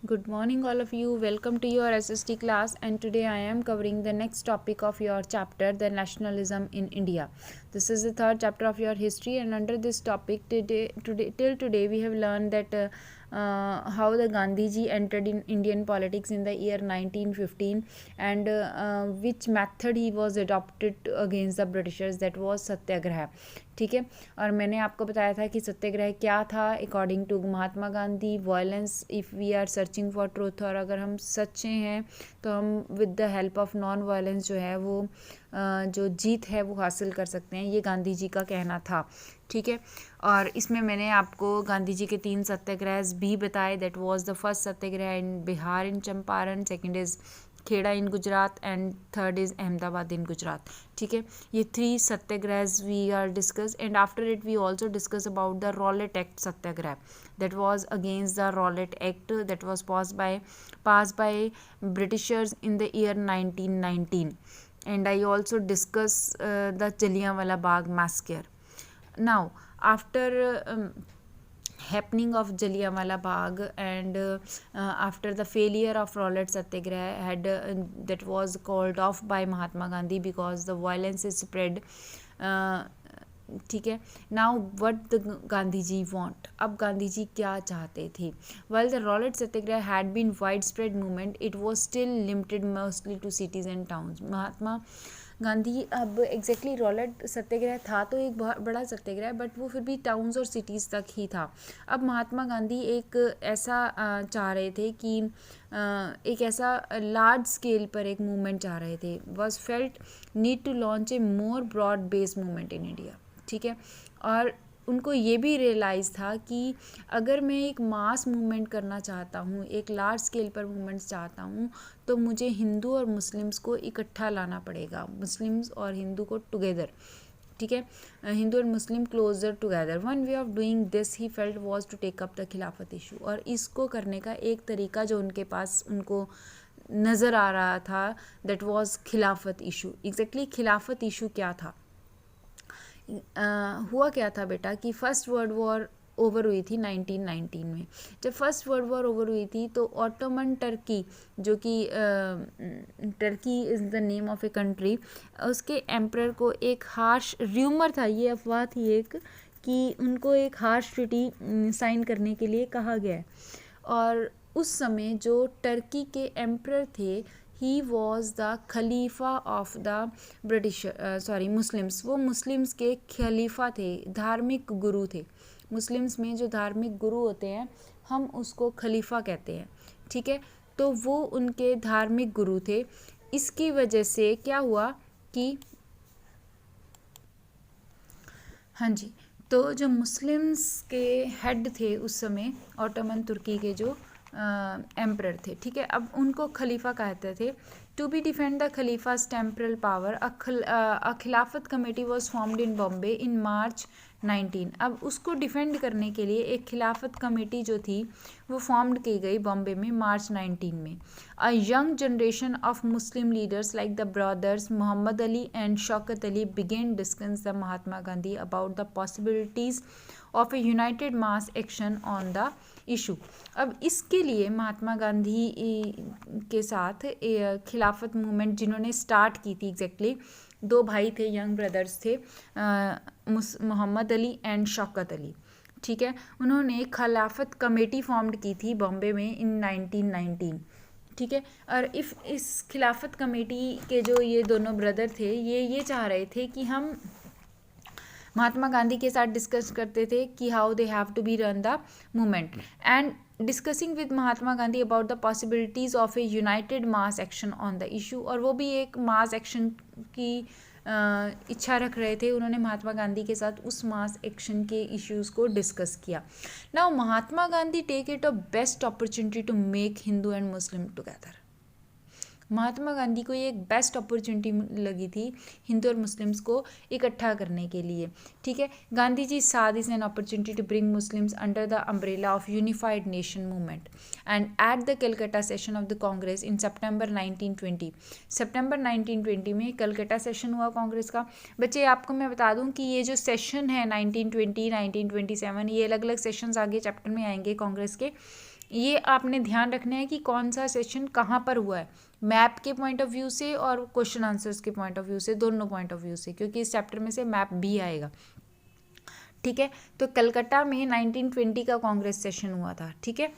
Good morning, all of you. Welcome to your SST class, and today I am covering the next topic of your chapter, the nationalism in India. This is the third chapter of your history, and under this topic, till today, we have learned that how the Gandhiji entered in Indian politics in the year 1915, and which method he was adopted against the Britishers, that was सत्याग्रह. ठीक है, और मैंने आपको बताया था कि सत्याग्रह क्या था according to Mahatma Gandhi. Violence if we are searching for truth, और अगर हम सच्चे हैं तो हम with the help of non violence जो है वो जो जीत है वो हासिल कर सकते हैं. ये गांधी जी का कहना था. ठीक है, और इसमें मैंने आपको गांधी जी के 3 सत्याग्रह भी बताए. That was the first satyagraha in Bihar in Champaran, second is Kheda in Gujarat, and third is Ahmedabad in Gujarat. ठीक है, ये 3 सत्याग्रहs we are discuss, and after it we also discuss about the Rowlatt Act satyagraha. that was against the Rowlatt Act that was passed by Britishers in the year 1919, and I also discuss the Jallianwala Bagh massacre. Now after happening of Jallianwala Bagh, and after the failure of Rowlatt Satyagraha had that was called off by Mahatma Gandhi because the violence is spread. ठीक है, now what the Gandhi ji want. अब गांधी जी क्या चाहते थे. Well, the Rowlatt satyagraha had been wide spread movement, it was still limited mostly to cities and towns. Mahatma Gandhi अब exactly Rowlatt सत्याग्रह था तो एक बहुत बड़ा सत्याग्रह, बट वो फिर भी टाउन्स और सिटीज़ तक ही था. अब महात्मा गांधी एक ऐसा चाह रहे थे कि एक ऐसा लार्ज स्केल पर एक मूवमेंट चाह रहे थे. Was felt need to launch a more broad based movement in India. ठीक है, और उनको ये भी रियलाइज़ था कि अगर मैं एक मास मूवमेंट करना चाहता हूँ, एक लार्ज स्केल पर मूवमेंट्स चाहता हूँ, तो मुझे हिंदू और मुस्लिम्स को इकट्ठा लाना पड़ेगा, मुस्लिम्स और हिंदू को टुगेदर. ठीक है, हिंदू और Muslim closer together. One way of doing this he felt was to take up the Khilafat issue. और इसको करने का एक तरीका जो उनके पास उनको नज़र आ रहा था, दैट वॉज खिलाफत इशू. एग्जैक्टली खिलाफत इशू क्या था. हुआ क्या था बेटा कि फर्स्ट वर्ल्ड वॉर ओवर हुई थी 1919 में. जब फर्स्ट वर्ल्ड वॉर ओवर हुई थी तो ऑटोमन टर्की, जो कि Turkey is the name of a country, उसके एम्परर को एक हार्श र्यूमर था, ये अफवाह थी एक, कि उनको एक हार्श ट्रीटी साइन करने के लिए कहा गया है. और उस समय जो टर्की के एम्परर थे, he was the Khalifa of the British Muslims. वो मुस्लिम्स के खलीफा थे, धार्मिक गुरु थे. मुस्लिम्स में जो धार्मिक गुरु होते हैं हम उसको खलीफा कहते हैं. ठीक है, तो वो उनके धार्मिक गुरु थे. इसकी वजह से क्या हुआ कि हाँ जी, तो जो मुस्लिम्स के हेड थे उस समय, ऑटोमन तुर्की के जो एम्परर थे. ठीक है, अब उनको खलीफा कहते थे. टू बी डिफेंड द खलीफा's temporal power, a Khilafat committee was formed in Bombay in March 19. अब उसको डिफेंड करने के लिए एक खिलाफत कमेटी जो थी वो फॉर्म्ड की गई बॉम्बे में मार्च 19 में. A young generation of Muslim leaders like the brothers Mohammad Ali and Shaukat Ali began discuss the Mahatma Gandhi about the possibilities of a united mass action on the issue. अब इसके लिए महात्मा गांधी के साथ खिलाफत मूवमेंट जिन्होंने स्टार्ट की थी, एग्जैक्टली 2 भाई थे, यंग ब्रदर्स थे, मोहम्मद अली एंड शौकत अली. ठीक है, उन्होंने खिलाफत कमेटी फॉर्म्ड की थी बॉम्बे में इन 1919. ठीक है, और इस खिलाफत कमेटी के जो ये दोनों ब्रदर थे, ये चाह रहे थे कि हम महात्मा गांधी के साथ डिस्कस करते थे कि how they have to be run the movement, and discussing with Mahatma Gandhi about the possibilities of a united mass action on the issue. और वो भी एक मास एक्शन की इच्छा रख रहे थे. उन्होंने महात्मा गांधी के साथ उस मास एक्शन के इश्यूज़ को डिस्कस किया. Now Mahatma Gandhi take it a best opportunity to make Hindu and Muslim together. Mahatma Gandhi को ये एक बेस्ट अपॉर्चुनिटी लगी थी हिंदू और मुस्लिम्स को इकट्ठा करने के लिए. ठीक है, Gandhi ji saw this an opportunity to bring Muslims under the umbrella of unified nation movement, and at the Calcutta session of the Congress in September 1920. सितंबर 1920 में कलकत्ता सेशन हुआ कांग्रेस का. बच्चे आपको मैं बता दूं कि ये जो सेशन है 1920, 1927, ये अलग अलग सेशंस आगे चैप्टर में आएंगे कांग्रेस के. ये आपने ध्यान रखना है कि कौन सा सेशन कहाँ पर हुआ है, मैप के पॉइंट ऑफ व्यू से और क्वेश्चन आंसर्स के पॉइंट ऑफ व्यू से, दोनों पॉइंट ऑफ व्यू से, क्योंकि इस चैप्टर में से मैप भी आएगा। ठीक है, तो कलकत्ता में 1920 का कांग्रेस सेशन हुआ था। ठीक है,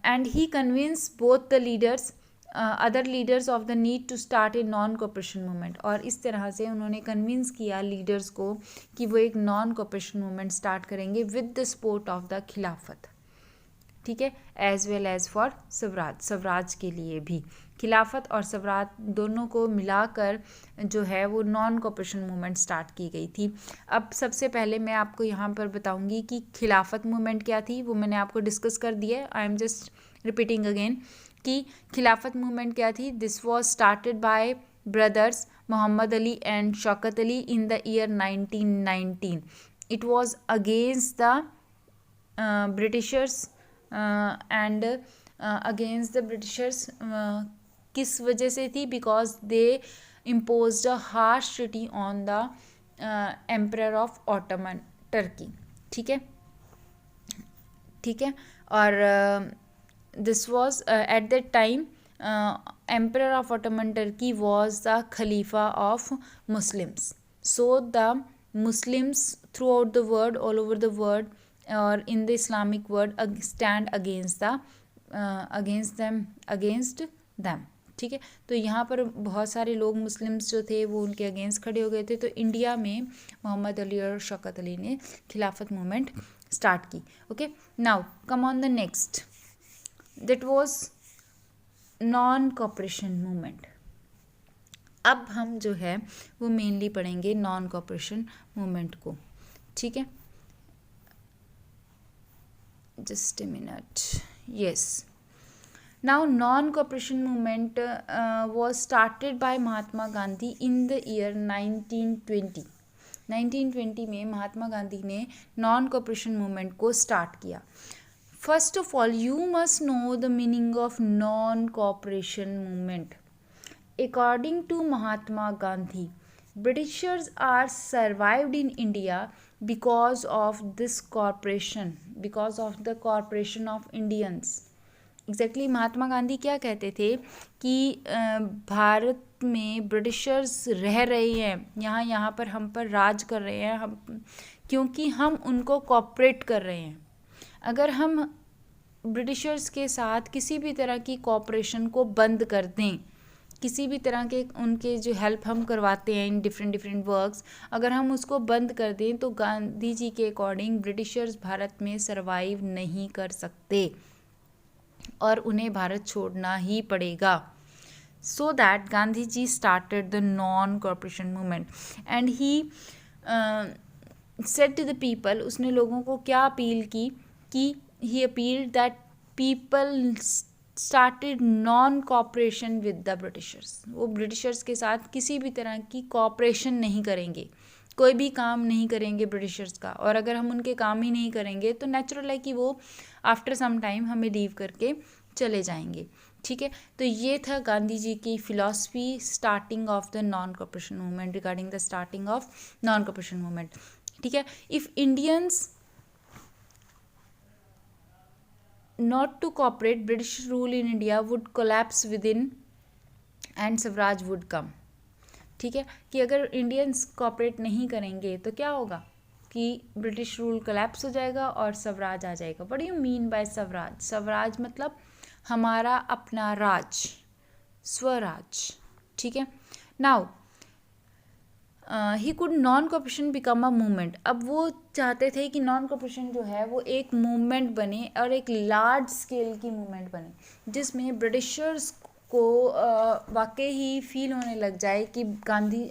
and he convince both the leaders other leaders of the need to start a non cooperation movement, और इस तरह से उन्होंने कन्विंस किया लीडर्स को कि वो एक नॉन कोऑपरेशन मूवमेंट स्टार्ट करेंगे with the support of the Khilafat. ठीक है, as well as for swaraj, swaraj के लिए भी, खिलाफत और स्वराज दोनों को मिलाकर जो है वो नॉन कोऑपरेशन मूवमेंट स्टार्ट की गई थी। अब सबसे पहले मैं आपको यहाँ पर बताऊँगी कि खिलाफत मूवमेंट क्या थी, वो मैंने आपको डिस्कस कर दिया है, I am just repeating again कि खिलाफत मूवमेंट क्या थी। This was started by brothers Mohammad Ali and Shaukat Ali in the year 1919। It was against the Britishers and against the Britishers. किस वजह से थी? Because they imposed a harsh treaty on the emperor of Ottoman Turkey. ठीक है, ठीक है, और this was at that time emperor of Ottoman Turkey was the Khalifa of Muslims. So the Muslims throughout the world, all over the world और in the Islamic world stand against them. ठीक है, तो यहाँ पर बहुत सारे लोग Muslims जो थे वो उनके अगेंस्ट खड़े हो गए थे। तो इंडिया में मोहम्मद अली और शौकत अली ने खिलाफत मूवमेंट स्टार्ट की। Okay, now come on the next, that was non cooperation movement. अब हम जो है वो मेनली पढ़ेंगे नॉन कोऑपरेशन मूवमेंट को। ठीक है, just a minute, yes. Now non-cooperation movement was started by Mahatma Gandhi in the year 1920. 1920 में महात्मा गांधी ने नॉन कोऑपरेशन मूवमेंट को स्टार्ट किया। First of all you must know the meaning of non cooperation movement. According to Mahatma Gandhi, Britishers are survived in India because of this corporation, because of the corporation of Indians. Exactly, Mahatma Gandhi क्या कहते थे कि भारत में Britishers रह रहे हैं, यहाँ पर हम पर राज कर रहे हैं, हम क्योंकि हम उनको कॉपरेट कर रहे हैं। अगर हम ब्रिटिशर्स के साथ किसी भी तरह की कॉपरेशन को बंद कर दें, किसी भी तरह के उनके जो हेल्प हम करवाते हैं इन डिफरेंट वर्क्स, अगर हम उसको बंद कर दें तो गांधी जी के अकॉर्डिंग ब्रिटिशर्स भारत में सरवाइव नहीं कर सकते और उन्हें भारत छोड़ना ही पड़ेगा। So that Gandhi ji started the non corporation movement and he said to the people, उसने लोगों को क्या अपील की कि he appealed that people started non cooperation with the Britishers. वो ब्रिटिशर्स के साथ किसी भी तरह की कॉपरेशन नहीं करेंगे, कोई भी काम नहीं करेंगे ब्रिटिशर्स का, और अगर हम उनके काम ही नहीं करेंगे तो नेचुरल है कि वो आफ्टर सम टाइम हमें लीव करके चले जाएंगे। ठीक है, तो ये था गांधी जी की philosophy starting of the non cooperation movement, regarding the starting of non cooperation movement. ठीक है, if Indians not to cooperate, British rule in India would collapse within and Swaraj would come। ठीक है, कि अगर इंडियंस कॉपरेट नहीं करेंगे तो क्या होगा कि ब्रिटिश रूल कोलैप्स हो जाएगा और स्वराज आ जाएगा। What do you mean by Swaraj? Swaraj मतलब हमारा अपना राज, स्वराज। ठीक है, now he could non cooperation become a movement. अब वो चाहते थे कि नॉन कॉपरेशन जो है वो एक मूवमेंट बने और एक लार्ज स्केल की मूवमेंट बने जिसमें ब्रिटिशर्स को वाकई ही फील होने लग जाए कि गांधी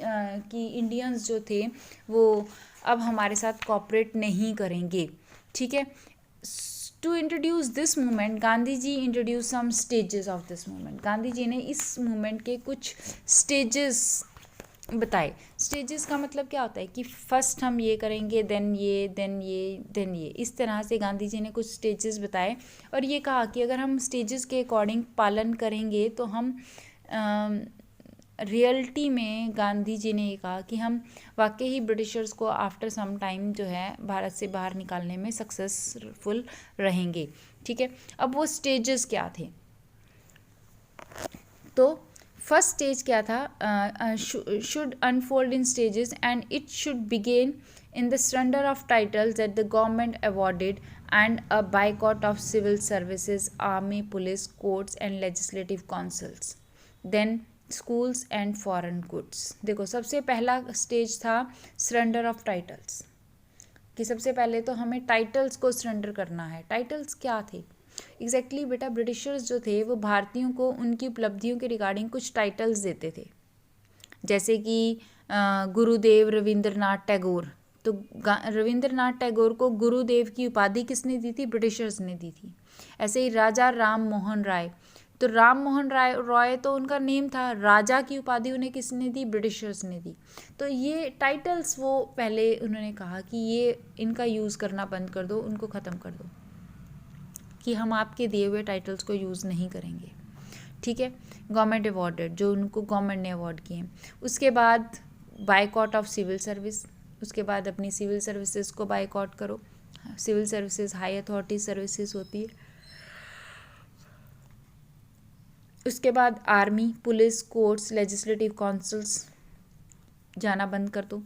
कि इंडियंस जो थे वो अब हमारे साथ कॉपरेट नहीं करेंगे। ठीक है, to introduce this movement Gandhi ji introduce some stages of this movement. Gandhi ji ने इस मूवमेंट के कुछ स्टेजेस बताए। स्टेजेस का मतलब क्या होता है कि फर्स्ट हम ये करेंगे, देन ये, देन ये, देन ये, इस तरह से गांधी जी ने कुछ स्टेजेस बताए और ये कहा कि अगर हम स्टेजेस के अकॉर्डिंग पालन करेंगे तो हम रियलिटी में गांधी जी ने ये कहा कि हम वाकई ही ब्रिटिशर्स को आफ्टर सम टाइम जो है भारत से बाहर निकालने में सक्सेसफुल रहेंगे। ठीक है। अब वो स्टेजेस क्या थे, तो फर्स्ट स्टेज क्या था, should unfold in stages and it should begin in the surrender of titles that the government awarded and a boycott of civil services, army, police, courts and legislative councils, then schools and foreign goods। देखो सबसे पहला stage था surrender of titles, कि सबसे पहले तो हमें titles को सरेंडर करना है। टाइटल्स क्या थे एग्जैक्टली बेटा, ब्रिटिशर्स जो थे वो भारतीयों को उनकी उपलब्धियों के रिगार्डिंग कुछ टाइटल्स देते थे, जैसे कि गुरुदेव रविंद्रनाथ टैगोर। तो रविंद्रनाथ टैगोर को गुरुदेव की उपाधि किसने दी थी, ब्रिटिशर्स ने दी थी। ऐसे ही राजा राम मोहन राय, तो राम मोहन रॉय तो उनका नेम था, राजा की उपाधि उन्हें किसने दी, ब्रिटिशर्स ने दी। तो ये टाइटल्स वो पहले उन्होंने कहा कि ये इनका यूज़ करना बंद कर दो, उनको ख़त्म कर दो, कि हम आपके दिए हुए टाइटल्स को यूज़ नहीं करेंगे, ठीक है। गवर्नमेंट अवार्डेड, जो उनको गवर्नमेंट ने अवार्ड किए। उसके बाद बायकॉट ऑफ सिविल सर्विस, उसके बाद अपनी सिविल सर्विसेज को बायकॉट करो। Civil services high authority services होती है। उसके बाद army, police, courts, legislative councils जाना बंद कर दो।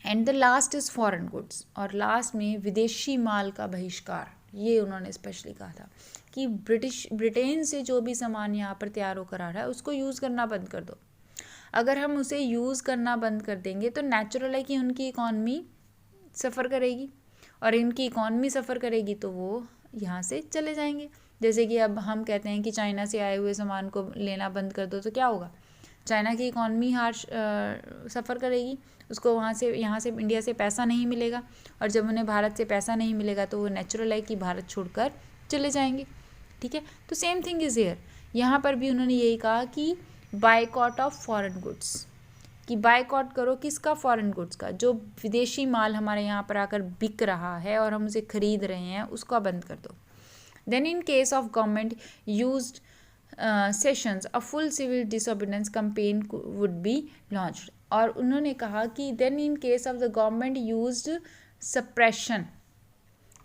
And the last is foreign goods, और लास्ट में विदेशी माल का बहिष्कार। ये उन्होंने स्पेशली कहा था कि ब्रिटेन से जो भी सामान यहाँ पर तैयार होकर आ रहा है उसको यूज़ करना बंद कर दो। अगर हम उसे यूज़ करना बंद कर देंगे तो नेचुरल है कि उनकी इकॉनमी सफ़र करेगी, और इनकी इकॉनमी सफ़र करेगी तो वो यहाँ से चले जाएंगे। जैसे कि अब हम कहते हैं कि चाइना से आए हुए सामान को लेना बंद कर दो, तो क्या होगा, चाइना की इकॉनमी सफ़र करेगी, उसको वहाँ से यहाँ से इंडिया से पैसा नहीं मिलेगा, और जब उन्हें भारत से पैसा नहीं मिलेगा तो वो नेचुरल है कि भारत छोड़कर चले जाएंगे, ठीक है। तो सेम थिंग इज़ हियर, यहाँ पर भी उन्होंने यही कहा कि बायकॉट ऑफ फॉरेन गुड्स, कि बायकॉट करो किसका, फॉरेन गुड्स का, जो विदेशी माल हमारे यहाँ पर आकर बिक रहा है और हम उसे खरीद रहे हैं उसका बंद कर दो। Then in case of government used sessions a full civil disobedience campaign would be launched, और उन्होंने कहा कि then in case of the government used suppression,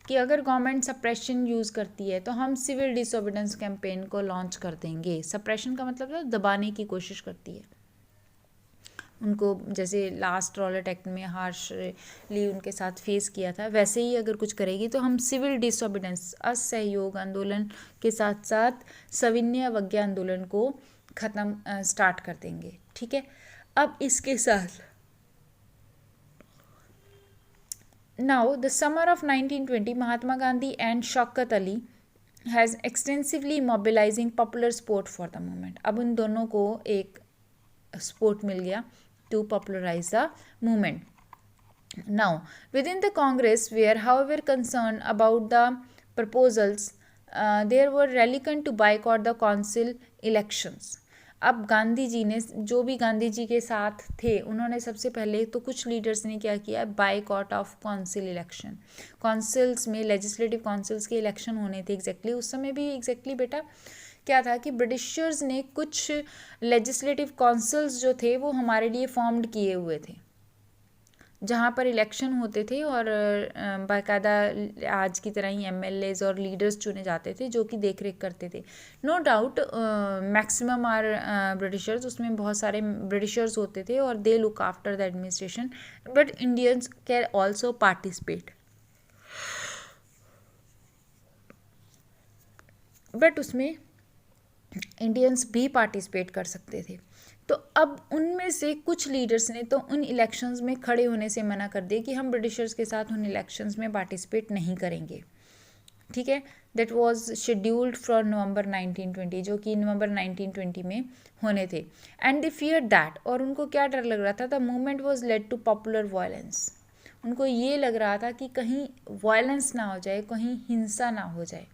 कि अगर गवर्नमेंट सप्रेशन यूज़ करती है तो हम सिविल डिसोबीडियंस कैंपेन को लॉन्च कर देंगे। सप्रेशन का मतलब है दबाने की कोशिश करती है उनको, जैसे लास्ट रॉलेट एक्ट में हार्शली उनके साथ फेस किया था, वैसे ही अगर कुछ करेगी तो हम सिविल डिसोबीडियंस, असहयोग आंदोलन के साथ साथ सविनय अवज्ञा आंदोलन को ख़त्म स्टार्ट कर देंगे, ठीक है। अब इसके साथ Now, the summer of 1920, Mahatma Gandhi and Shaukat Ali has extensively mobilizing popular support for the movement. अब उन दोनों को एक support मिल गया to popularize the movement. Now, within the Congress, were however concerned about the proposals, there were reluctant to boycott the council elections. अब गांधी जी ने, जो भी गांधी जी के साथ थे, उन्होंने सबसे पहले तो कुछ लीडर्स ने क्या किया, boycott of council election. Councils में लेजिस्लेटिव काउंसिल्स के इलेक्शन होने थे एग्जैक्टली उस समय भी, एग्जैक्टली बेटा क्या था कि ब्रिटिशर्स ने कुछ लेजिस्लेटिव काउंसिल्स जो थे वो हमारे लिए फॉर्म्ड किए हुए थे, जहाँ पर इलेक्शन होते थे और बाकायदा आज की तरह ही एमएलएज और लीडर्स चुने जाते थे जो कि देख रेख करते थे। No doubt maximum are Britishers, उसमें बहुत सारे ब्रिटिशर्स होते थे और they look after the administration, but Indians can also participate, but उसमें इंडियंस भी पार्टिसिपेट कर सकते थे। तो अब उनमें से कुछ लीडर्स ने तो उन इलेक्शंस में खड़े होने से मना कर दिया कि हम ब्रिटिशर्स के साथ उन इलेक्शंस में पार्टिसिपेट नहीं करेंगे, ठीक है। दैट वाज शेड्यूल्ड फॉर नवंबर 1920, जो कि नवंबर 1920 में होने थे। एंड दे फियर दैट, और उनको क्या डर लग रहा था, the movement was led to popular violence. उनको ये लग रहा था कि कहीं वायलेंस ना हो जाए, कहीं हिंसा ना हो जाए,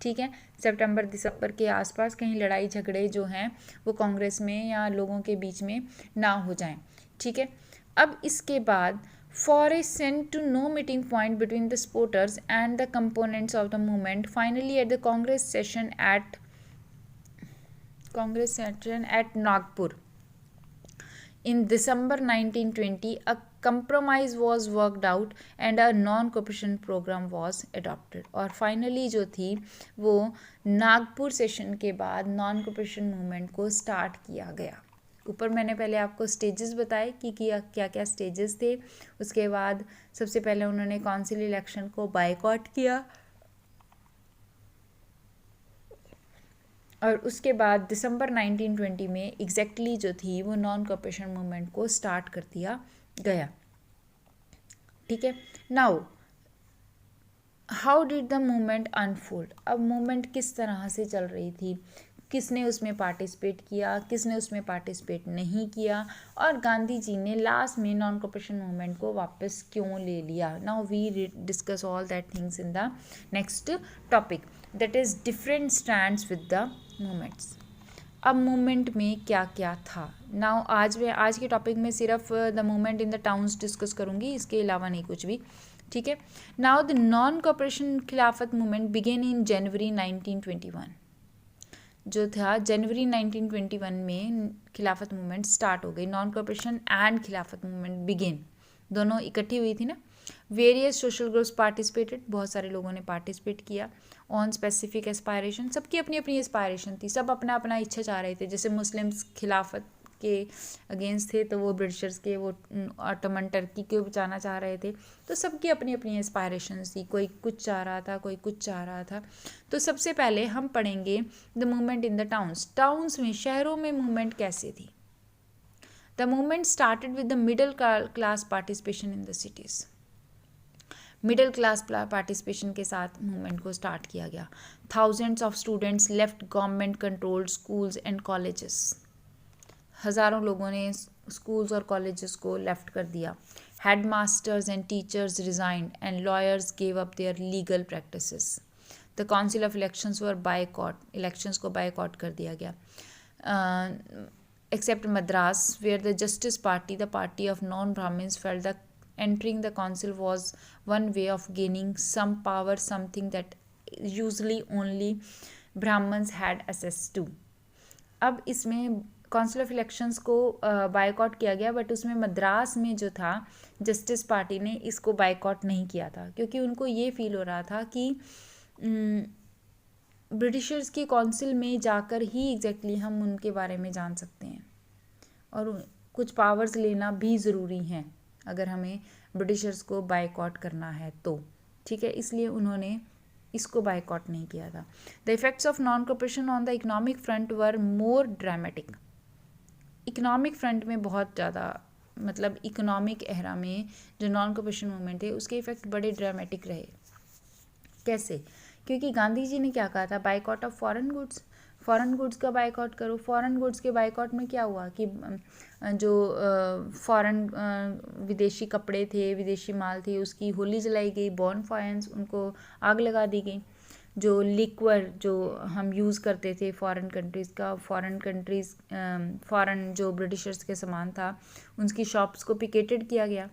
ठीक है। सितंबर दिसंबर के आसपास कहीं लड़ाई झगड़े जो हैं वो कांग्रेस में या लोगों के बीच में ना हो जाएं, ठीक है। अब इसके बाद for a sent to no meeting point between the supporters and the components of the movement, finally at the Congress session at Nagpur in December 1920, a compromise was worked out and a non-cooperation program was adopted. और finally जो थी वो Nagpur session के बाद non cooperation movement को start किया गया. ऊपर मैंने पहले आपको स्टेजेस बताए कि क्या क्या स्टेजेस थे. उसके बाद सबसे पहले उन्होंने काउंसिल इलेक्शन को बायकॉट किया और उसके बाद दिसंबर 1920 में एग्जैक्टली जो थी वो नॉन कॉपरेशन मूवमेंट को स्टार्ट कर दिया गया. ठीक है. Now how did the movement unfold. अब मूवमेंट किस तरह से चल रही थी, किसने उसमें पार्टिसिपेट किया, किसने उसमें पार्टिसिपेट नहीं किया, और गांधी जी ने लास्ट में नॉन कॉपरेशन मूवमेंट को वापस क्यों ले लिया. Now we discuss all that things in the next topic, that is different stands with the movements. अब मूवमेंट में क्या क्या था. नाउ आज के टॉपिक में सिर्फ the movement in the towns discuss करूँगी, इसके अलावा नहीं कुछ भी. ठीक है. नाउ द नॉन कॉपरेशन खिलाफत मूवमेंट बिगेन इन जनवरी 1921. जो था जनवरी 1921 में खिलाफत मूवमेंट स्टार्ट हो गई. नॉन कॉपरेशन एंड खिलाफत मूवमेंट बिगेन, दोनों इकट्ठी हुई थी ना. वेरियस सोशल ग्रुप्स पार्टिसिपेटेड, बहुत सारे लोगों ने पार्टिसिपेट किया. ऑन स्पेसिफिक एस्पायरेशन, सबकी अपनी अपनी एस्पायरेशन थी, सब अपना अपना इच्छा चाह रहे थे. जैसे मुस्लिम्स खिलाफत के अगेंस्ट थे तो वो ब्रिटिशर्स के वो ऑटोमन टर्की को बचाना चाह रहे थे. तो सबकी अपनी अपनी एस्पायरेशंस थी, कोई कुछ चाह रहा था, कोई कुछ चाह रहा था. तो सबसे पहले हम पढ़ेंगे the movement in the towns. Towns में, शहरों में मूवमेंट कैसे थी. The movement started with the middle class participation in the cities. Middle class participation के साथ मूवमेंट को स्टार्ट किया गया. Thousands of students left government controlled schools and colleges. हज़ारों लोगों ने स्कूल्स और कॉलेजेस को लेफ्ट कर दिया. Head masters and teachers resigned and lawyers gave up their legal practices. The council of elections were boycott, elections को boycott कर दिया गया. Except Madras where the Justice Party, the party of non Brahmins, felt the entering the council was one way of gaining some power, something that usually only Brahmins had access to. अब इसमें council of elections को boycott किया गया, but उसमें मद्रास में जो था justice party ने इसको बायकॉट नहीं किया था, क्योंकि उनको ये फील हो रहा था कि ब्रिटिशर्स की काउंसिल में जाकर ही एग्जैक्टली हम उनके बारे में जान सकते हैं और कुछ पावर्स लेना भी ज़रूरी हैं अगर हमें ब्रिटिशर्स को बायकॉट करना है तो. ठीक है. इसलिए उन्होंने इसको बायकॉट नहीं किया था. The effects of non cooperation on the economic front were more dramatic. Economic front में बहुत ज़्यादा, मतलब इकोनॉमिक एरा में जो नॉन कॉपरेशन मूवमेंट थे उसके इफेक्ट बड़े ड्रामेटिक रहे. कैसे? क्योंकि गांधी जी ने क्या कहा था, boycott of foreign goods. Foreign goods का बायकॉट करो. फॉरेन गुड्स के बायकॉट में क्या हुआ कि जो फॉरेन विदेशी कपड़े थे, विदेशी माल थे, उसकी होली जलाई गई, बॉन फायर्स, उनको आग लगा दी गई. जो लिक्वर जो हम यूज़ करते थे फॉरेन कंट्रीज़ का, फॉरेन जो ब्रिटिशर्स के सामान था उनकी शॉप्स को पिकेटेड किया गया.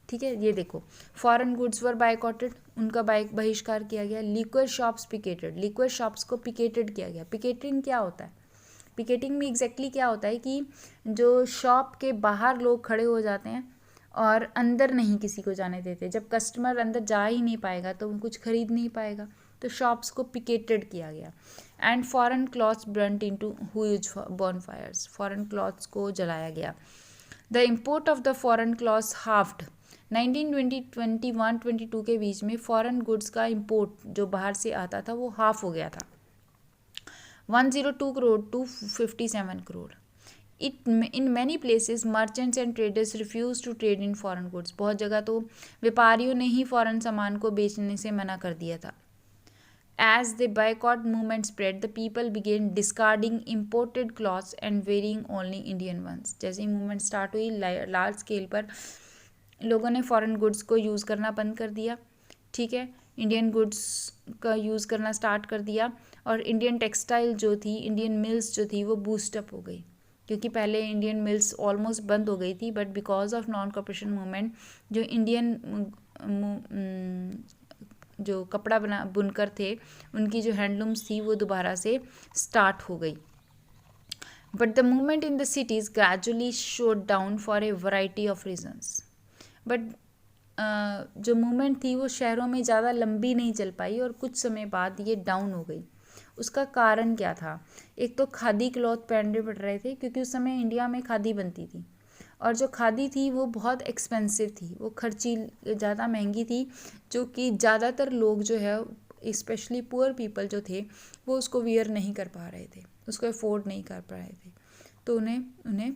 ठीक है. ये देखो, फॉरेन गुड्स वर बायकॉटेड, उनका बहिष्कार किया गया. Liquor shops picketed, liquor shops को पिकेटेड किया गया. पिकेटिंग क्या होता है? पिकेटिंग में एग्जैक्टली क्या होता है कि जो शॉप के बाहर लोग खड़े हो जाते हैं और अंदर नहीं किसी को जाने देते. जब कस्टमर अंदर जा ही नहीं पाएगा तो वो कुछ खरीद नहीं पाएगा, तो शॉप्स को पिकेटेड किया गया. And foreign clothes burnt into huge bonfires, foreign clothes को जलाया गया. The import of the foreign clothes halved. 1921-22 के बीच में फॉरेन गुड्स का इंपोर्ट जो बाहर से आता था वो हाफ हो गया था, 102 crore to 57 crore. In many places merchants and traders refuse to trade in foreign goods. बहुत जगह तो व्यापारियों ने ही फॉरेन सामान को बेचने से मना कर दिया था. As the boycott movement spread, the people began discarding imported cloths and wearing only Indian ones. जैसे ही मूवमेंट स्टार्ट हुई लार्ज स्केल पर लोगों ने फॉरेन गुड्स को यूज़ करना बंद कर दिया. ठीक है. इंडियन गुड्स का यूज़ करना स्टार्ट कर दिया और इंडियन टेक्सटाइल जो थी, इंडियन मिल्स जो थी वो बूस्टअप हो गई, क्योंकि पहले इंडियन मिल्स ऑलमोस्ट बंद हो गई थी, but because of non cooperation movement जो इंडियन जो कपड़ा बुनकर थे उनकी जो हैंडलूम्स थी वो दोबारा से स्टार्ट हो गई. But the movement in the cities gradually slowed down for a variety of reasons. But जो मूवमेंट थी वो शहरों में ज़्यादा लंबी नहीं चल पाई और कुछ समय बाद ये डाउन हो गई। उसका कारण क्या था? एक तो खादी क्लॉथ पहनने पड़ रहे थे क्योंकि उस समय इंडिया में खादी बनती थी, और जो खादी थी वो बहुत एक्सपेंसिव थी, वो खर्ची ज़्यादा महंगी थी, जो कि ज़्यादातर लोग जो है स्पेशली पुअर पीपल जो थे वो उसको वियर नहीं कर पा रहे थे, उसको अफोर्ड नहीं कर पा रहे थे, तो उन्हें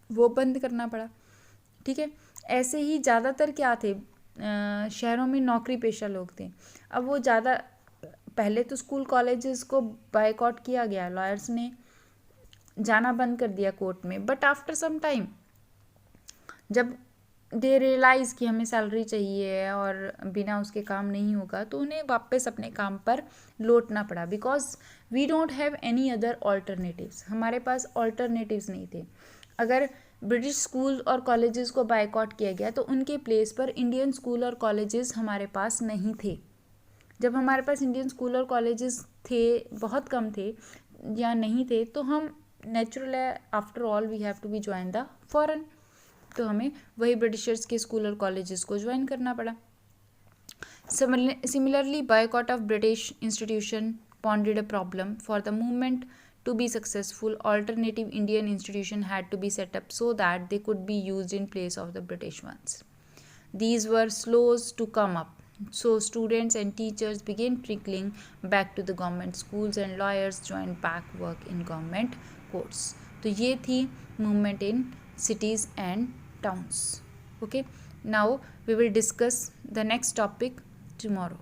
वो बंद करना पड़ा। ठीक है, ऐसे ही ज़्यादातर क्या थे, शहरों में नौकरी पेशा लोग थे। अब वो ज़्यादा पहले तो स्कूल कॉलेजेस को बायकॉट किया गया, लॉयर्स ने जाना बंद कर दिया कोर्ट में, बट आफ्टर सम टाइम जब दे रियलाइज़ कि हमें सैलरी चाहिए और बिना उसके काम नहीं होगा, तो उन्हें वापस अपने काम पर लौटना पड़ा, because we don't have any other alternatives, हमारे पास ऑल्टरनेटिव्स नहीं थे। अगर ब्रिटिश स्कूल और कॉलेजेस को बायकॉट किया गया तो उनके प्लेस पर इंडियन स्कूल और कॉलेजेस हमारे पास नहीं थे। जब हमारे पास इंडियन स्कूल और कॉलेजेस थे, बहुत कम थे या नहीं थे, तो हम नेचुरल है, after all we have to be join the foreign, तो हमें वही ब्रिटिशर्स के स्कूल और कॉलेजेस को ज्वाइन करना पड़ा। Similarly, boycott of British institution pondered a problem. For the movement to be successful, alternative Indian institution had to be set up so that they could be used in place of the British ones. These were slow to come up. So students and teachers began trickling back to the government schools and lawyers joined back work in government courts. तो ये थी movement in cities and towns. Okay, now we will discuss the next topic tomorrow.